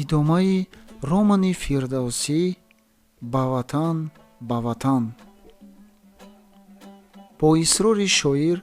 идомаи романи Фирдавсӣ ба ватан ба ватан. Бо исрори шоир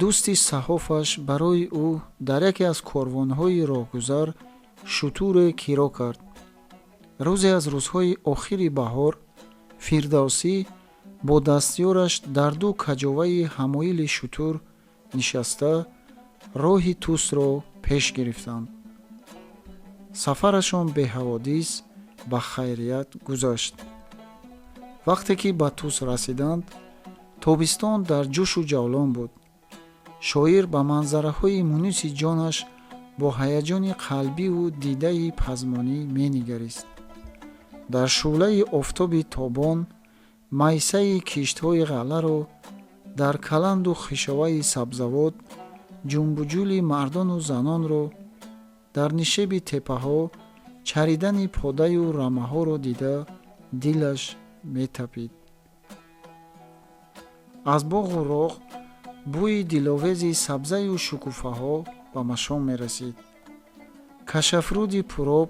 дӯсти саҳофаш барои ӯ дар яке аз корвонҳои роҳгузар шутуре киро кард. рӯзе аз рӯзҳои охири баҳор Фирдавсӣ бо дастёраш дар ду каҷоваи ҳамоили шутур нишаста роҳи Тусро пеш гирифтанд. сафарашон беҳаводис ба хайрият гузашт. вақте ки ба Тус расиданд, тобистон дар ҷӯшу ҷавлон буд. шоир ба манзараҳои муниси ҷонаш бо ҳаяҷони қалбиву дидаи пазмонӣ менигарист. дар шӯълаи офтоби тобон майсаи киштҳои ғаларо, дар каланду хишоваи сабзавот ҷумбуҷули мардону занонро, дар нишеби теппаҳо чаридани подаю рамаҳоро дида дилаш метапид. аз боғу роғ бӯи диловези сабзаю шукуфаҳо ба машом мерасид. кашафруди пуроб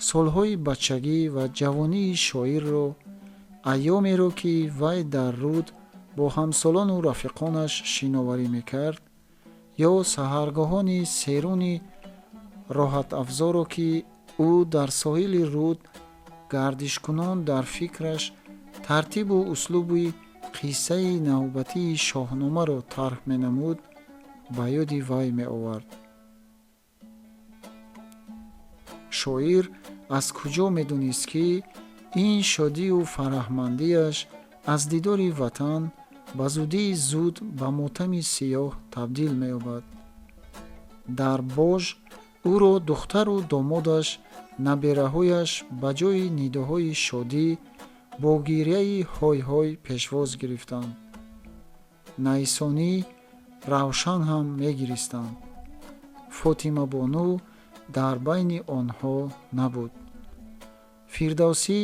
солҳои бачагӣ ва ҷавонии шоирро, айёмеро ки вай дар руд бо ҳамсолону рафиқонаш шиноварӣ мекард, ё саҳаргоҳони серуни роҳатафзоро ки ӯ дар соҳили руд гардишкунон дар фикраш тартибу услуби қиссаи навбатии шоҳномаро тарҳ менамуд, ба ёди вай меовард. шоир аз куҷо медонист ки ин шодию фараҳмандиаш аз дидори ватан ба зудии зуд ба мотами сиёҳ табдил меёбад. дар бож ӯро духтару домодаш набераҳояш ба ҷои нидоҳои шодӣ бо гирьяи ҳой-ҳой пешвоз гирифтанд. найсонӣ равшан ҳам мегиристанд. фотимабону дар байни онҳо набуд. фирдавсӣ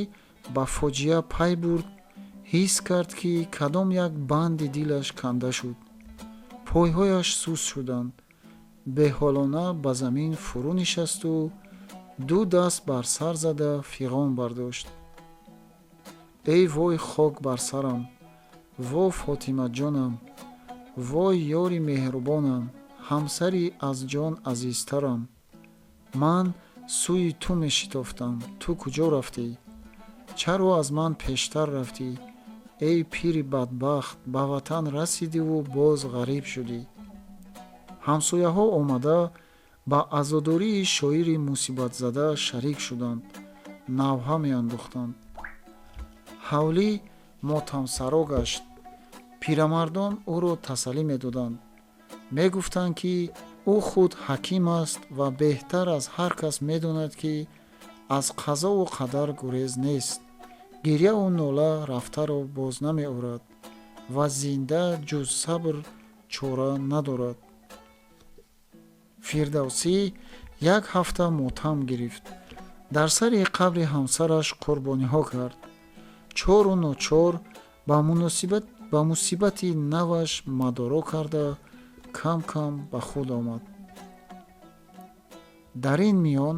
ба фоҷиа пай бурд, ҳис кард ки кадом як банди дилаш канда шуд. пойҳояш суст шуданд. беҳолона ба замин фурӯ нишасту ду даст бар сар зада фиғон бардошт. эй вой хок бар сарам, во фотимаҷонам, вой ёри меҳрубонам, ҳамсари аз ҷон азизтарам. ман сӯи ту мешитофтам, ту куҷо рафтӣ? чаро аз ман пештар рафтӣ? эй пири бадбахт, ба ватан расидиву боз ғариб шудӣ. ҳамсояҳо омада ба азодории шоири мусибатзада шарик шуданд, навҳа меандохтанд. ҳавлӣ мотамсаро гашт. пирамардон ӯро тасаллӣ медоданд. мегуфтанд ки ӯ худ ҳаким аст ва беҳтар аз ҳар кас медонад ки аз қазову қадар гурез нест. гирьяву нола рафтаро боз намеорад ва зинда ҷуз сабр чора надорад. фирдавсӣ як ҳафта мотам гирифт. дар сари қабри ҳамсараш қурбониҳо кард. чору ночор ба мусибати наваш мадоро карда кам кам ба худ омад. дар ин миён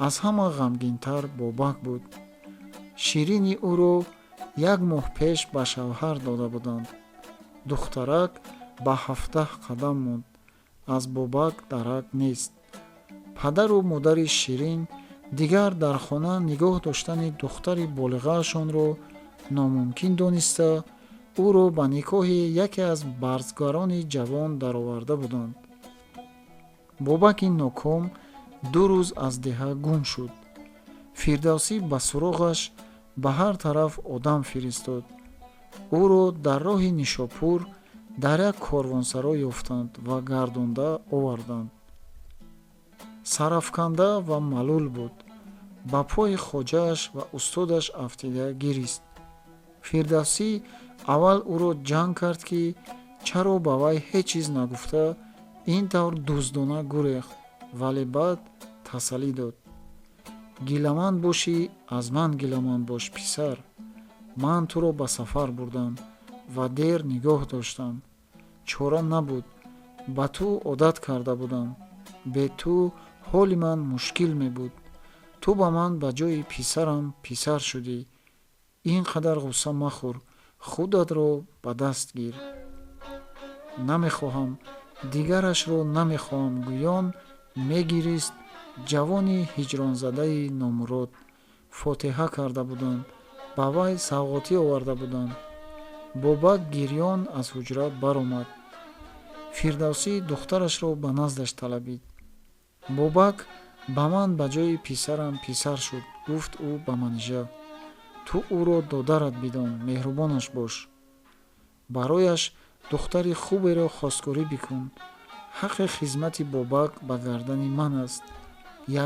аз ҳама ғамгинтар Бобак буд. ширини ӯро як моҳ пеш ба шавҳар дода буданд. духтарак ба 17 қадам монд. аз Бобак дарак нест. падару модари Ширин дигар дар хона нигоҳ доштани духтари болиғаашонро номумкин дониста, ӯро ба никоҳи яке аз барзгарони ҷавон дароварда буданд. бобаки ноком 2 рӯз аз деҳа гум шуд. фирдавсӣ ба суроғаш ба ҳар тараф одам фиристод. ӯро дар роҳи Нишопур дар як корвонсаро ёфтанд ва гардонда оварданд. сарафканда ва малул буд. ба пои хоҷааш ва устодаш афтида гирист. фирдавсӣ аввал ӯро ҷанг кард ки чаро ба вай ҳеҷ чиз нагуфта ин тавр дуздона гурехт, вале баъд тасаллӣ дод. гиламанд бошӣ, аз ман гиламанд бош писар. ман туро ба сафар бурдам ва дер нигоҳ доштам. чора набуд. ба ту одат карда будам. бе ту ҳоли ман мушкил мебуд. ту ба ман ба ҷои писарам писар шудӣ. ин қадар ғусса махӯр, худатро ба даст гир. намехоҳам, дигарашро намехоҳам гӯён мегирист. ҷавони ҳиҷронзадаи номурод фотиҳа карда буданд, ба вай савғотӣ оварда буданд. бобак гирён аз ҳуҷра баромад. фирдавсӣ духтарашро ба наздаш талабид. бобак ба ман ба ҷои писарам писар шуд, гуфт ӯ ба манижа. ту ӯро додарат бидон, меҳрубонаш бош. барояш духтари хуберо хостгорӣ бикун. ҳаққи хизмати бобак ба гардани ман аст.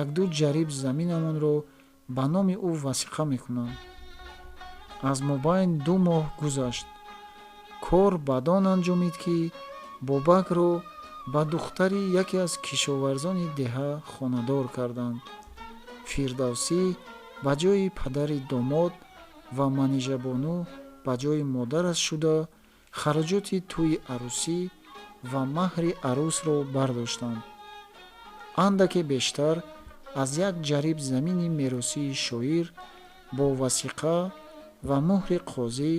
якду ҷариб заминамонро ба номи ӯ васиқа мекунам. аз мобайн 2 моҳ гузашт. кор бадон анҷомид, ки бобакро ба духтари яке аз кишоварзони деҳа хонадор карданд. фирдавсӣ ба ҷои падари домод ва манижабону ба ҷои модараш шуда, хароҷоти тӯи арӯсӣ ва маҳри арӯсро бардоштанд. андаке бештар аз 1 ҷариб замини меросии шоир бо васиқа ва муҳри қозӣ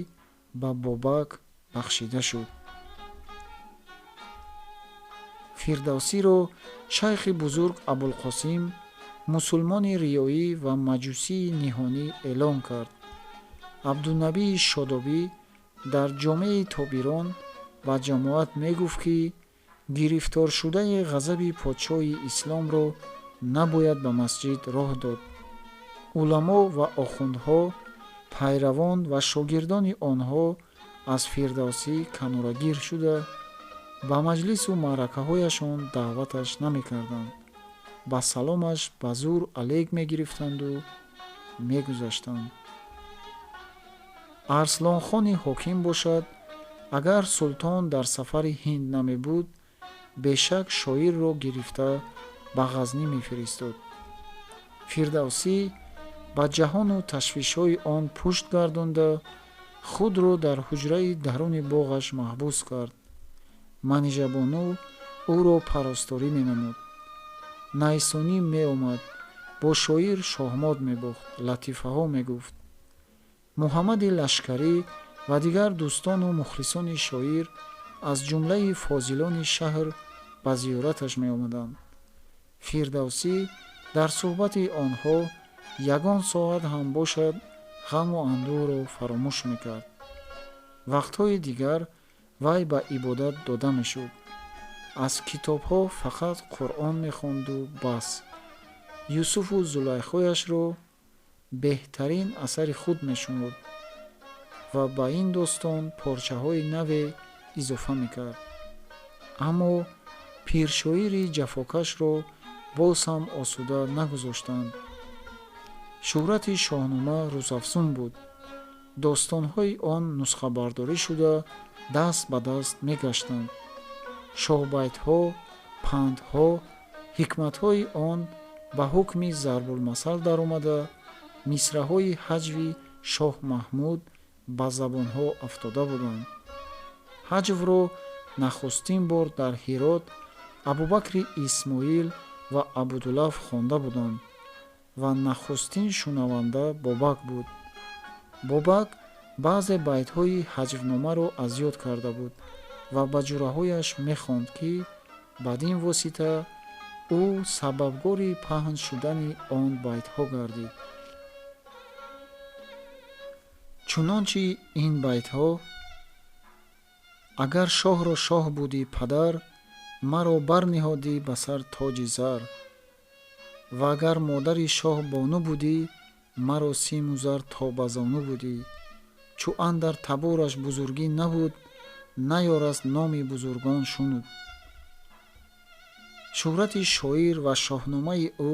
ба бобак бахшида шуд. фирдавсиро шайхи бузург абулқосим, мусулмони риёӣ ва маҷусии ниҳонӣ эълон кард. абдунабии шодобӣ дар ҷомеи тобирон ба ҷамоат мегуфт, ки гирифторшудаи ғазаби подшоҳи исломро набояд ба масҷид роҳ дод. уламо ва охундҳо, пайравон ва шогирдони онҳо аз фирдавсӣ канорагир шуда, ба маҷлису маъракаҳояшон даъваташ намекарданд. ба саломаш ба зур алейк мегирифтанду мегузаштанд. арслонхони ҳоким бошад, агар султон дар сафари ҳинд намебуд, бешак шоирро гирифта ба ғазнӣ мефиристод. фирдавсӣ ба ҷаҳону ташвишҳои он пушт гардонда, худро дар ҳуҷраи даруни боғаш маҳбус кард. манижабону ӯро паросторӣ менамуд. найсонӣ меомад, бо шоир шоҳмод мебохт, латифаҳо мегуфт. муҳаммади лашкарӣ ва дигар дӯстону мухлисони шоир аз ҷумлаи фозилони шаҳр ба зиёраташ меомаданд. фирдавсӣ дар суҳбати онҳо ягон соат ҳам бошад ғаму андӯҳро фаромӯш мекард. вақтҳои дигар вай ба ибодат дода мешуд. аз китобҳо фақат қуръон мехонду бас. юсуфу зулайхояшро беҳтарин асари худ мешумурд ва ба ин достон порчаҳои наве изофа мекард. аммо пиршоири ҷафокашро боз ҳам осуда нагузоштанд. шӯҳрати шоҳнома рӯзафзун буд. достонҳои он нусхабардорӣ шуда даст ба даст мегаштанд. шоҳбайтҳо, пандҳо, ҳикматҳои он ба ҳукми зарбулмасал даромада, мисраҳои ҳаҷви шоҳ Маҳмуд ба забонҳо афтода буданд. ҳаҷвро нахустин бор дар Ҳирот Абубакри Исмоил ва Абдуллаф хонда буданд ва нахустин шунаванда Бобак буд. бобак баъзе байтҳои ҳаҷвномаро аз ёд карда буд ва ба ҷураҳояш мехонд, ки бадин восита ӯ сабабгори паҳн шудани он байтҳо гардид. чунончи ин байтҳо: агар шоҳро шоҳ будӣ падар, маро барниҳодӣ ба сар тоҷи зар. ва агар модари шоҳ бону будӣ, маро симу зар то ба зону будӣ. чу андар табораш бузургӣ набуд, наёраст номи бузургон шунуд. шӯҳрати шоир ва шоҳномаи ӯ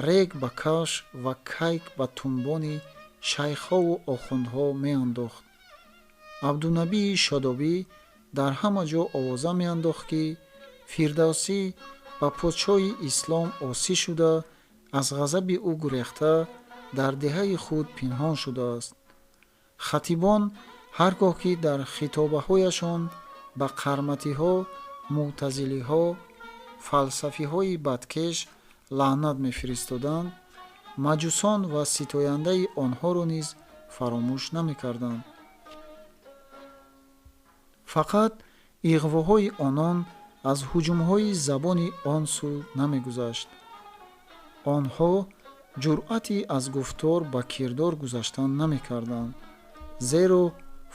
рег ба кашф ва кайк ба тунбони шайхҳову охундҳо меандохт. абдунабии шодобӣ дар ҳама ҷо овоза меандохт, ки фирдавсӣ ба подшоҳи ислом осӣ шуда, аз ғазаби ӯ гурехта дар деҳаи худ пинҳон шудааст. хатибон ҳар гоҳ ки дар хитобаҳояшон ба қарматиҳо, мӯътазилиҳо, фалсафиҳои бадкеш лаънат мефиристоданд, маҷусон ва ситояндаи онҳоро низ фаромӯш намекарданд. фақат иғвоҳои онон аз ҳуҷумҳои забони он сӯ намегузашт. онҳо ҷуръати аз гуфтор ба кирдор гузаштан намекарданд, зеро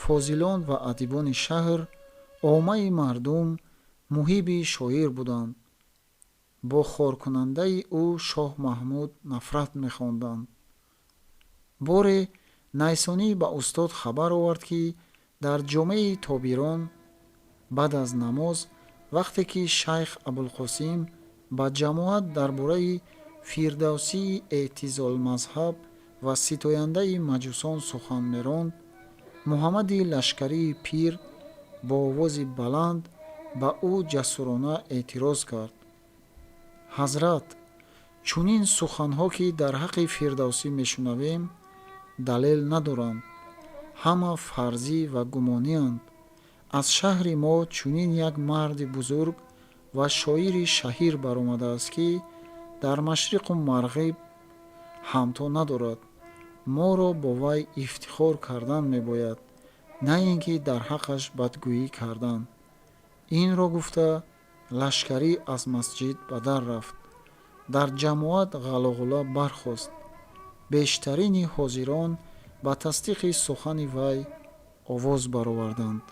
фозилон ва адибони шаҳр, оммаи мардум муҳибби шоир буданд. бо хоркунандаи ӯ шоҳ Маҳмуд нафрат мехонданд. боре Найсонӣ ба устод хабар овард, ки дар ҷомаи тобирон баъд аз намоз, вақте ки шайх Абулқосим ба ҷамоат дар бораи фирдавсии эътизолмазҳаб ва ситояндаи маҷусон сухан меронд, Муҳаммади лашкарии пир бо овози баланд ба ӯ ҷасурона эътироз кард: ҳазрат, чунин суханҳо, ки дар ҳаққи Фирдавсӣ мешунавем, далел надоранд, ҳама фарзӣ ва гумонианд. аз шаҳри мо чунин як марди бузург ва шоири шаҳир баромадааст, ки дар машриқу марғиб ҳамто надорад. моро бо вай ифтихор кардан мебояд, на ин ки дар ҳаққаш бадгӯӣ кардан. инро гуфта лашкарӣ аз масҷид ба дар рафт. дар ҷамоат ғалоғула бархост. бештарини ҳозирон ба тасдиқи сухани вай овоз бароварданд.